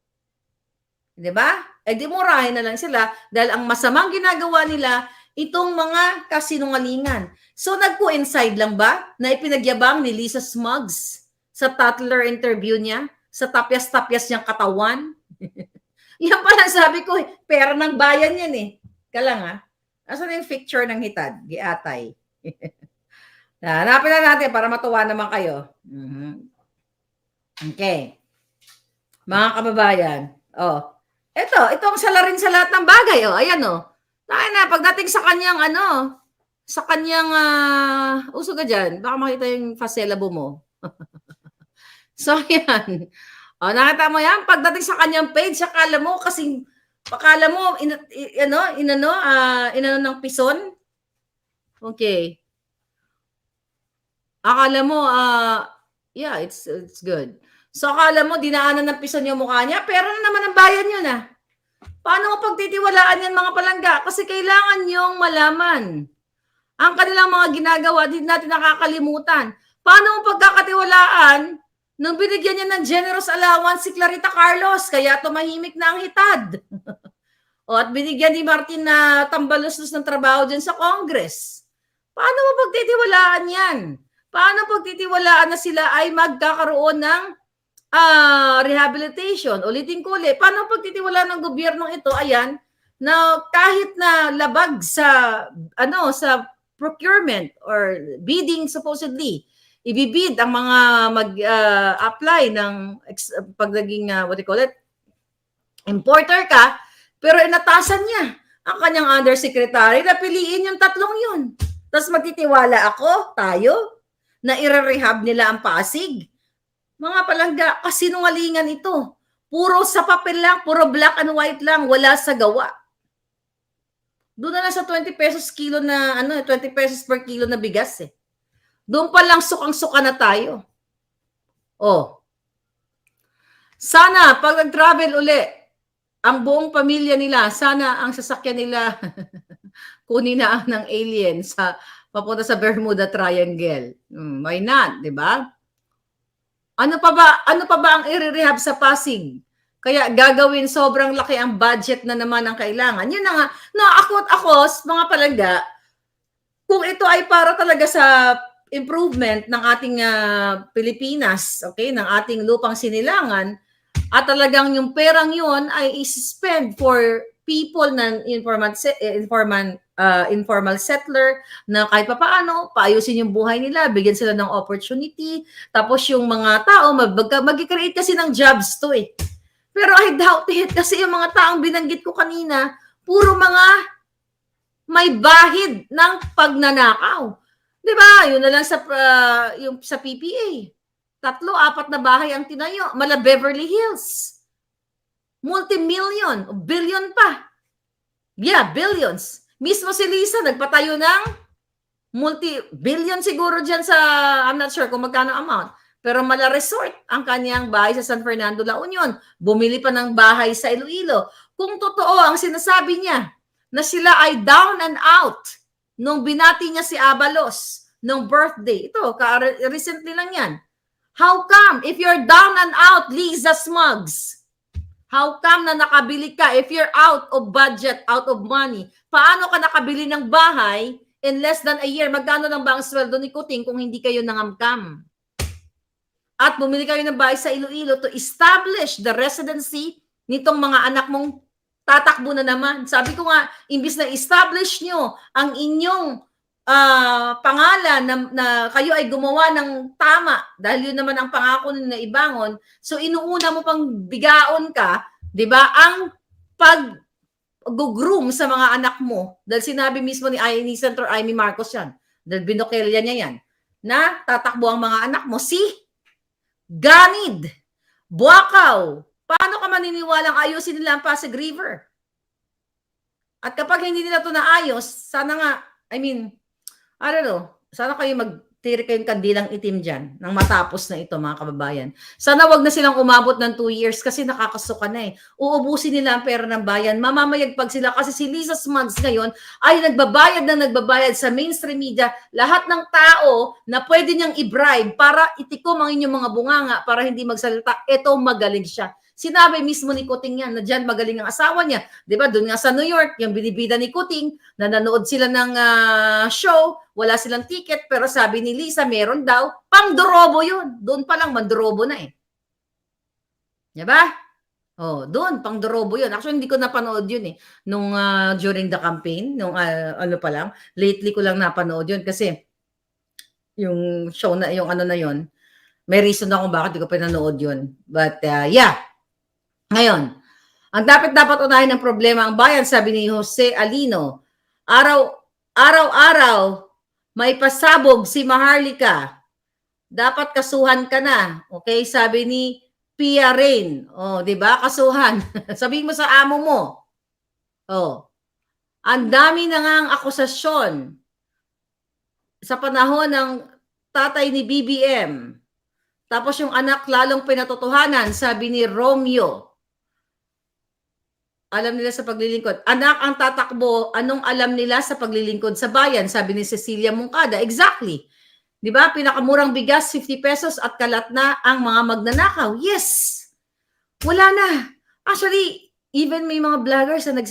Diba? Di murahin na lang sila dahil ang masamang ginagawa nila itong mga kasinungalingan. So, nag-coincide lang ba na ipinagyabang ni Lisa Smugs sa Tatler interview niya? Sa tapyas-tapyas niyang katawan? Yan pala sabi ko, pera ng bayan yan eh. Kala asan yung picture ng hitad? Giatay. Hanapin na natin para matuwa naman kayo. Okay. Mga kababayan. Ito ang salarin sa lahat ng bagay. Ayan pagdating sa kanyang uso ka dyan, baka makita yung faselabo mo. So, yan. Nakita mo yan? Pagdating sa kanyang page, akala mo inano ng pison? Okay. Akala mo, yeah, it's good. So, akala mo, dinaanan ng pison yung mukha niya, pero naman ang bayan yun Paano mo pagtitiwalaan yan, mga palangga? Kasi kailangan yung malaman ang kanilang mga ginagawa, di natin nakakalimutan. Paano mo pagkakatiwalaan nung binigyan niya ng generous allowance si Clarita Carlos, kaya tumahimik na ang hitad? At binigyan ni Martin na tambaluslos ng trabaho dyan sa Congress. Paano mo pagtitiwalaan yan? Paano pagtitiwalaan na sila ay magkakaroon ng rehabilitation? Ulitin ko ulit. Paano pagtitiwalaan ng gobyernong ito? Ayan, na kahit na labag sa procurement or bidding supposedly, ibibid ang mga mag-apply ng pag naging, importer ka, pero inatasan niya ang kanyang undersecretary na piliin yung tatlong yun. Tapos magtitiwala tayo, na i-rehab nila ang Pasig. Mga palangga, kasinungalingan ito. Puro sa papel lang, puro black and white lang, wala sa gawa. Doon na lang sa 20 pesos kilo na, 20 pesos per kilo na bigas eh. Doon pa lang sukang-suka na tayo. Oh. Sana, pag nag-travel uli, ang buong pamilya nila, sana ang sasakyan nila kunin na ng alien sa papunta sa Bermuda Triangle. Why not, 'di ba? Ano pa ba ang i-rehab sa Pasig? Kaya gagawin sobrang laki ang budget na naman ang kailangan. Yun na nga, ako, mga palangga, kung ito ay para talaga sa improvement ng ating Pilipinas, okay, ng ating lupang sinilangan, at talagang yung perang yun ay i-spend for people na informal settler na kahit papaano, paayusin yung buhay nila, bigyan sila ng opportunity, tapos yung mga tao, mag-create kasi ng jobs to eh. Pero I doubt it kasi yung mga taong binanggit ko kanina, puro mga may bahid ng pagnanakaw. 'Di ba? Yun na lang yung sa PPA. 3-4 na bahay ang tinayo, mala Beverly Hills. Multi-million, billion pa. Yeah, billions. Mismo si Lisa nagpatayo ng multi-billion siguro diyan sa, I'm not sure kung magkano amount. Pero mala resort ang kanyang bahay sa San Fernando, La Union. Bumili pa ng bahay sa Iloilo. Kung totoo ang sinasabi niya na sila ay down and out nung binati niya si Abalos nung birthday. Ito, recently lang yan. How come? If you're down and out, Lisa Smugs, how come na nakabili ka? If you're out of budget, out of money, paano ka nakabili ng bahay in less than a year? Magkano lang ba ang sweldo ni Kuting kung hindi kayo nangamkam? At bumili kayo ng bahay sa Iloilo to establish the residency nitong mga anak mong tatakbo na naman. Sabi ko nga, imbis na establish nyo ang inyong pangalan na kayo ay gumawa ng tama dahil yun naman ang pangako na ibangon. So inuuna mo pang bigaon ka, 'di ba? Ang pag-groom sa mga anak mo dahil sinabi mismo ni Senator Amy Marcos yan. Dahil binokelya niya yan na tatakbo ang mga anak mo. Ganid, Buakaw, paano ka maniniwalang ayusin nila ang Pasig River? At kapag hindi nila ito naayos, sana nga, I don't know, sana kayo magtiri kayong kandilang itim dyan nang matapos na ito, mga kababayan. Sana wag na silang umabot ng 2 years kasi nakakasuka na eh. Uubusin nila ang pera ng bayan, mamamayagpag sila kasi si Lisa Smugs ngayon ay nagbabayad sa mainstream media lahat ng tao na pwede niyang i-bribe para itikom ang inyong mga bunganga para hindi magsalita. Ito magaling siya. Sinabi mismo ni Kuting yan na dyan magaling ang asawa niya. Diba? Doon nga sa New York, yung binibida ni Kuting, na nanood sila ng show, wala silang ticket, pero sabi ni Lisa, meron daw, pang-dorobo yun. Doon pa lang, mandorobo na eh. Diba? Oh, doon, pang-dorobo yun. Actually, hindi ko napanood yun eh. Nung during the campaign, nung ano pa lang, lately ko lang napanood yun kasi yung show na, yung ano na yun, may reason na kung bakit hindi ko pinanood yun. But yeah, ngayon, ang dapat unahin ng problema ang bayan, sabi ni Jose Alino, araw-araw may pasabog si Maharlika. Dapat kasuhan ka na. Okay, sabi ni Pia Rain. Oh, 'di ba? Kasuhan. Sabihin mo sa amo mo. Oh. Ang dami na ngang akusasyon sa panahon ng tatay ni BBM. Tapos yung anak lalong pinatotohanan, sabi ni Romeo. Alam nila sa paglilingkod. Anak ang tatakbo, anong alam nila sa paglilingkod sa bayan? Sabi ni Cecilia Moncada. Exactly. Di ba? Pinakamurang bigas, 50 pesos at kalat na ang mga magnanakaw. Yes! Wala na. Actually, even may mga vloggers na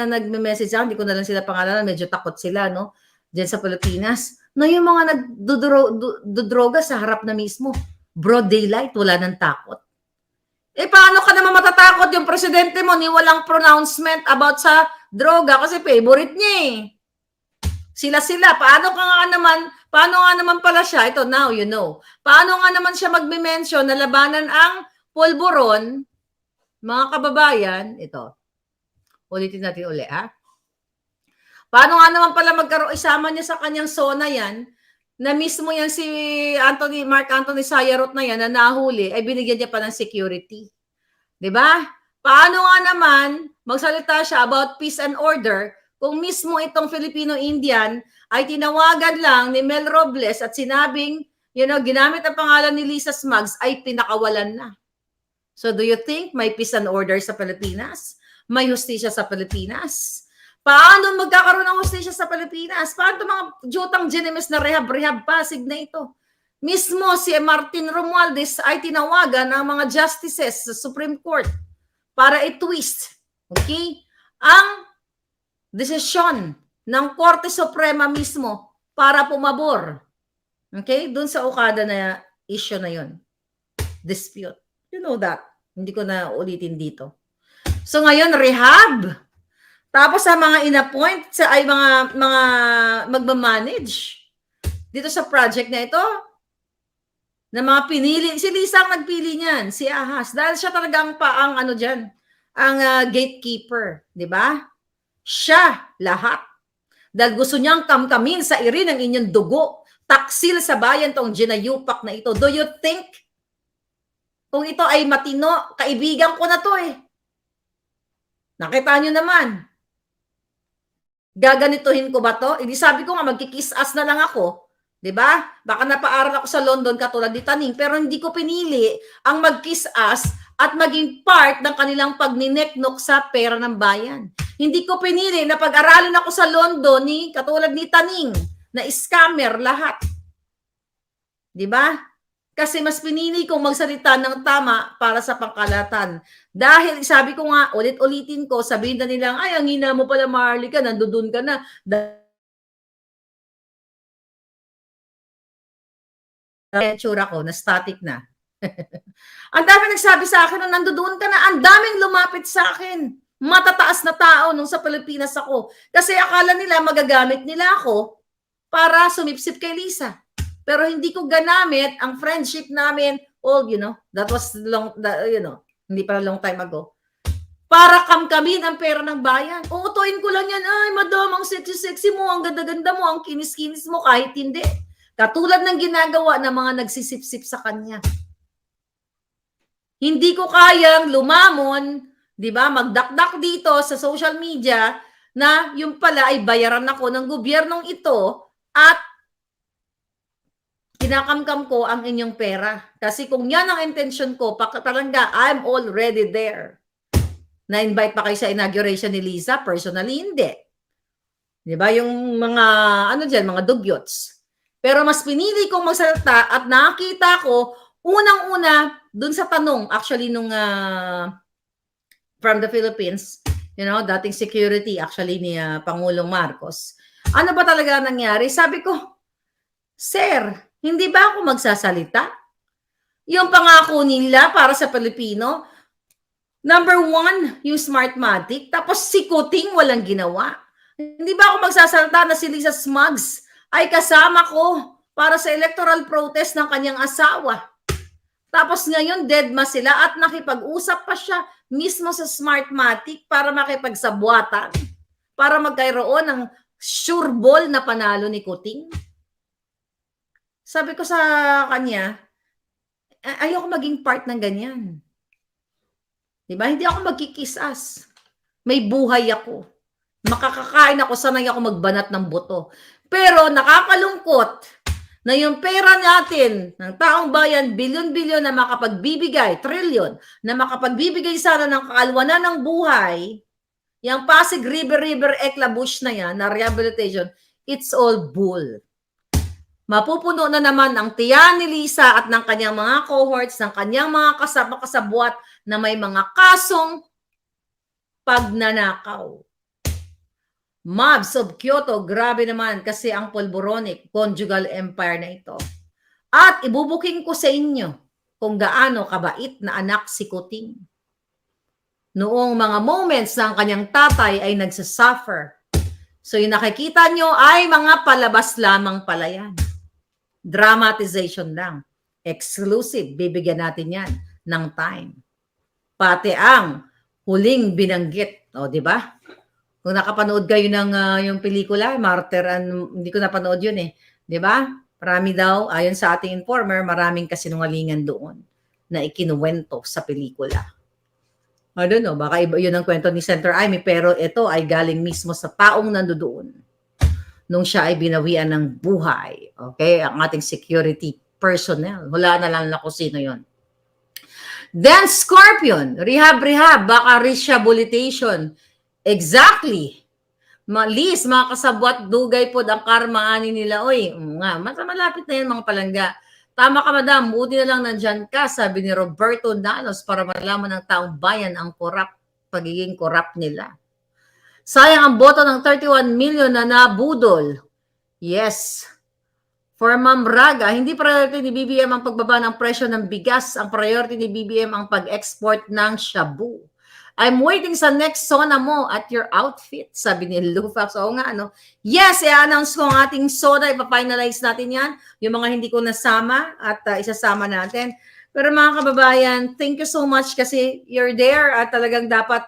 nagme-message ako, hindi ko na lang sila pangalanan, medyo takot sila, no? Diyan sa Pilipinas, na yung mga nagdudroga sa harap na mismo. Broad daylight, wala nang takot. Eh, paano ka naman matatakot yung presidente mo ni walang pronouncement about sa droga kasi favorite niya eh. Sila. Paano nga naman pala siya, ito now you know, paano nga naman siya magme-mention na labanan ang polboron, mga kababayan, ito, ulitin natin uli ha. Paano nga naman pala isama niya sa kanyang SONA yan, na mismo yan si Mark Anthony Sayarot na yan na nahuli, ay binigyan niya pa ng security. Diba? Paano nga naman magsalita siya about peace and order kung mismo itong Filipino-Indian ay tinawagan lang ni Mel Robles at sinabing, ginamit ang pangalan ni Lisa Smugs, ay pinakawalan na. So do you think may peace and order sa Pilipinas? May hustisya sa Pilipinas? Paano magkakaroon ng hustisya sa Pilipinas? Paano mga jutang ginemes na rehab pasig na ito? Mismo si Martin Romualdez ay tinawagan ng mga justices sa Supreme Court para i-twist, okay, ang desisyon ng Korte Suprema mismo para pumabor, okay, dun sa ukada na issue na yun. Dispute. You know that. Hindi ko na ulitin dito. So ngayon, rehab. Tapos sa mga inappoint ay mga magmamanage dito sa project na ito, na mga pinili, si Lisa ang nagpili niyan, si Ahas, dahil siya talagang ang gatekeeper, di ba? Siya lahat. Dahil gusto niyang kamkamin sa iri ng inyong dugo, taksil sa bayan tong ginayupak na ito. Do you think kung ito ay matino, kaibigan ko na to eh. Nakita nyo naman. Gaganituhin ko ba to? Hindi sabi ko nga, magkikiss ass na lang ako. Diba? Baka napaaral ako sa London katulad ni Taning, pero hindi ko pinili ang mag-kiss ass at maging part ng kanilang pagnineknok sa pera ng bayan. Hindi ko pinili na pag-aralin ako sa London katulad ni Taning, na scammer lahat. Diba? Kasi mas pinili kong magsalita ng tama para sa pangkalahatan. Dahil sabi ko nga, ulit-ulitin ko, sabihin na nilang, ay, ang hina mo pala, Marlica, nandoon ka na. Tsura ko, na static na. Ang dami nagsabi sa akin, nandoon ka na, ang daming lumapit sa akin. Matataas na tao nung sa Pilipinas ako. Kasi akala nila, magagamit nila ako para sumipsip kay Lisa. Pero hindi ko ganamit ang friendship namin, that was hindi pa long time ago. Para kamkamin ang pera ng bayan. Uutuin ko lang yan, ay madam, ang sexy-sexy mo, ang ganda-ganda mo, ang kinis-kinis mo, kahit hindi. Katulad ng ginagawa ng mga nagsisip-sip sa kanya. Hindi ko kayang lumamon, di ba, magdakdak dito sa social media na yung pala ay bayaran ako ng gobyernong ito at kinakamkam ko ang inyong pera. Kasi kung yan ang intention ko, talaga, I'm already there. Na-invite pa kayo sa inauguration ni Lisa? Personally, hindi. Di ba? Yung mga, mga dugyots. Pero mas pinili kong magsalita at nakita ko, unang-una, dun sa tanong, actually, nung from the Philippines, dating security, actually, ni Pangulong Marcos. Ano ba talaga nangyari? Sabi ko, Sir, hindi ba ako magsasalita? Yung pangako nila para sa Pilipino, number 1, yung Smartmatic, tapos si Kuting walang ginawa. Hindi ba ako magsasalita na si Lisa Smugs ay kasama ko para sa electoral protest ng kanyang asawa? Tapos ngayon, deadma sila at nakipag-usap pa siya mismo sa Smartmatic para makipagsabwatan, para magkaroon ng sure ball na panalo ni Kuting. Sabi ko sa kanya, ayoko maging part ng ganyan. Diba? Hindi ako magkikiss ass. May buhay ako. Makakakain ako, sanay ako magbanat ng buto. Pero nakakalungkot na yung pera natin ng taong bayan, bilyon-bilyon na makapagbibigay, trillion, na makapagbibigay sana ng kakalwanan ng buhay, yung Pasig River Eclabush na yan, na rehabilitation, it's all bull. Mapupuno na naman ang tiyan ni Lisa at ng kanyang mga cohorts, ng kanyang mga kasabwat na may mga kasong pagnanakaw. Mobs of Kyoto, grabe naman kasi ang polboronic conjugal empire na ito. At ibubuking ko sa inyo kung gaano kabait na anak si Kuting. Noong mga moments na ang kanyang tatay ay nagsasuffer. So yung nakikita nyo ay mga palabas lamang pala yan. Dramatization lang. Exclusive. Bibigyan natin yan ng time. Pati ang huling binanggit. O, di ba? Kung nakapanood kayo ng yung pelikula, Martyr, hindi ko napanood yun eh. Di ba? Marami daw, ayon sa ating informer, maraming kasinungalingan doon na ikinuwento sa pelikula. I don't know, baka iba yun ang kwento ni Senator Amy, pero ito ay galing mismo sa taong nandoon nung siya ay binawian ng buhay. Okay? Ang ating security personnel. Wala na lang na kung sino yun. Then Scorpion, rehab, baka rehabilitation. Exactly. Malis, mga kasabwat, dugay po ang karma ani nila. Oy, nga, malapit na yan mga palangga. Tama ka, madam. Buti na lang nandyan ka, sabi ni Roberto Nalos, para malaman ng taong bayan ang pagiging corrupt nila. Sayang ang boto ng 31 million na nabudol. Yes. For Ma'am Raga, hindi priority ni BBM ang pagbaba ng presyo ng bigas. Ang priority ni BBM ang pag-export ng shabu. I'm waiting sa next SONA mo at your outfit, sabi ni Lufax. Oo nga, ano? Yes, i-announce ko ang ating SONA. Ipa-finalize natin yan. Yung mga hindi ko nasama at isasama natin. Pero mga kababayan, thank you so much kasi you're there at talagang dapat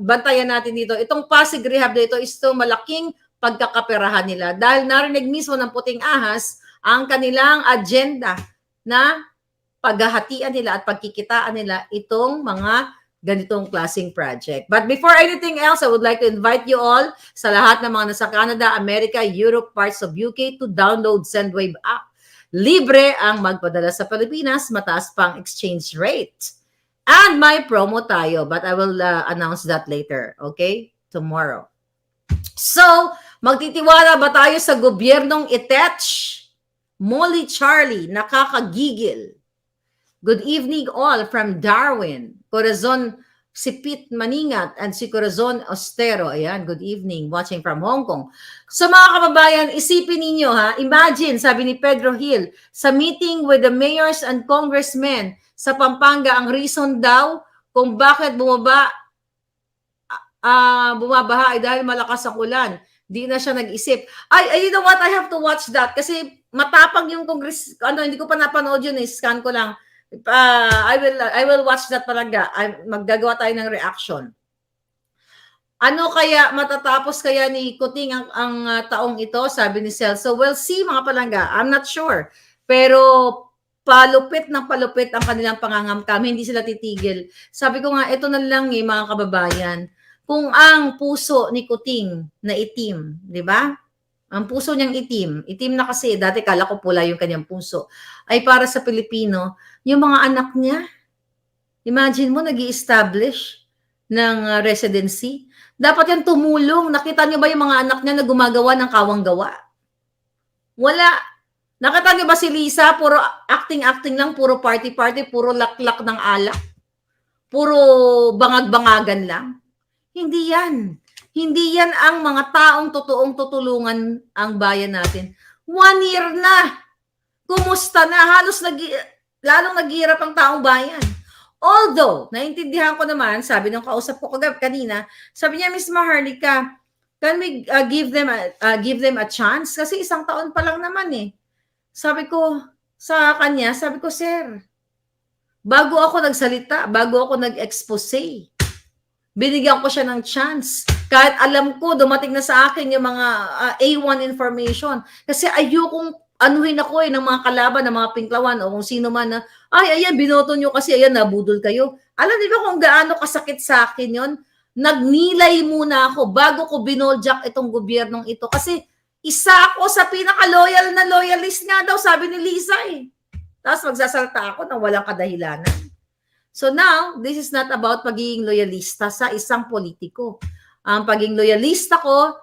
bantayan natin dito. Itong Pasig Rehab na ito is ito malaking pagkakaperahan nila. Dahil narinig mismo ng puting ahas ang kanilang agenda na paghahatian nila at pagkikitaan nila itong mga ganitong klaseng project. But before anything else, I would like to invite you all sa lahat ng mga nasa Canada, America, Europe, parts of UK to download Sendwave app. Libre ang magpadala sa Pilipinas, mataas pang exchange rate. And may promo tayo, but I will announce that later, okay? Tomorrow. So, magtitiwala ba tayo sa gobyernong itech? Molly Charlie, nakakagigil. Good evening all from Darwin. Corazon Sipit Maningat and si Corazon Ostero. Ayan, good evening. Watching from Hong Kong. So mga kababayan, isipin ninyo ha, imagine, sabi ni Pedro Hill, sa meeting with the mayors and congressmen sa Pampanga, ang reason daw kung bakit bumabaha ay dahil malakas ang ulan. Di na siya nag-isip. You know what? I have to watch that kasi matapang yung congress, hindi ko pa napanood yun, scan ko lang. I will watch that talaga. Maggagawa tayo ng reaction. Ano kaya matatapos kaya ni Kuting ang taong ito? Sabi ni Celso. We'll see mga palangga. I'm not sure. Pero palupit ng palupit ang kanilang pangangamkam. Hindi sila titigil. Sabi ko nga, ito na lang mga kababayan. Kung ang puso ni Kuting na itim, di ba? Ang puso niyang itim na kasi, dati kala ko pula yung kanyang puso, ay para sa Pilipino, yung mga anak niya, imagine mo, nag-i-establish ng residency. Dapat yan tumulong. Nakita niyo ba yung mga anak niya na gumagawa ng kawang-gawa? Wala. Nakita niyo ba si Lisa, puro acting-acting lang, puro party-party, puro laklak ng alak, puro bangag-bangagan lang? Hindi yan. Hindi yan ang mga taong totoong tutulungan ang bayan natin. 1 year na. Kumusta na? Lalong naghihirap ang taong bayan. Although, naintindihan ko naman, sabi ng kausap ko kanina, sabi niya, Miss Maharlika, can we give them a chance? Kasi 1 taon pa lang naman eh. Sabi ko sa kanya, sir, bago ako nagsalita, bago ako nag-expose, binigyan ko siya ng chance. Kahit alam ko, dumating na sa akin yung mga A1 information. Kasi ayokong anuhin ako ng mga kalaban, ng mga pinklawan, o kung sino man na, ayan, binoto nyo kasi, ayan, nabudol kayo. Alam niyo ba kung gaano kasakit sa akin yon? Nagnilay muna ako bago ko binoljak itong gobyernong ito. Kasi isa ako sa pinaka-loyal na loyalist nga daw, sabi ni Lisa eh. Tapos magsasalta ako na walang kadahilanan. So now, this is not about pagiging loyalista sa isang politiko. Ang pagiging loyalista ko,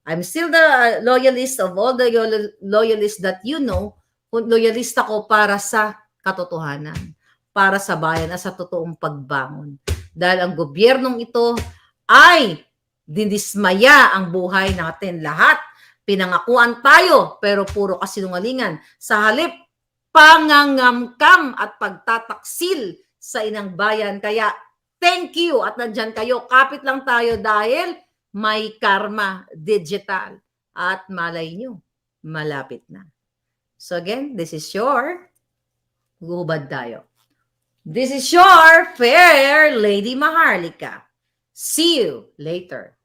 I'm still the loyalist of all the loyalists that you know. Loyalista ko para sa katotohanan, para sa bayan at sa totoong pagbangon. Dahil ang gobyernong ito ay dinismaya ang buhay natin lahat. Pinangakuan tayo, pero puro kasinungalingan. Sa halip, pangangamkam at pagtataksil sa inang bayan. Kaya thank you at nandyan kayo. Kapit lang tayo dahil may Karma Digital. At malay nyo, malapit na. So again, this is your gubad tayo. This is your Fair Lady Maharlika. See you later.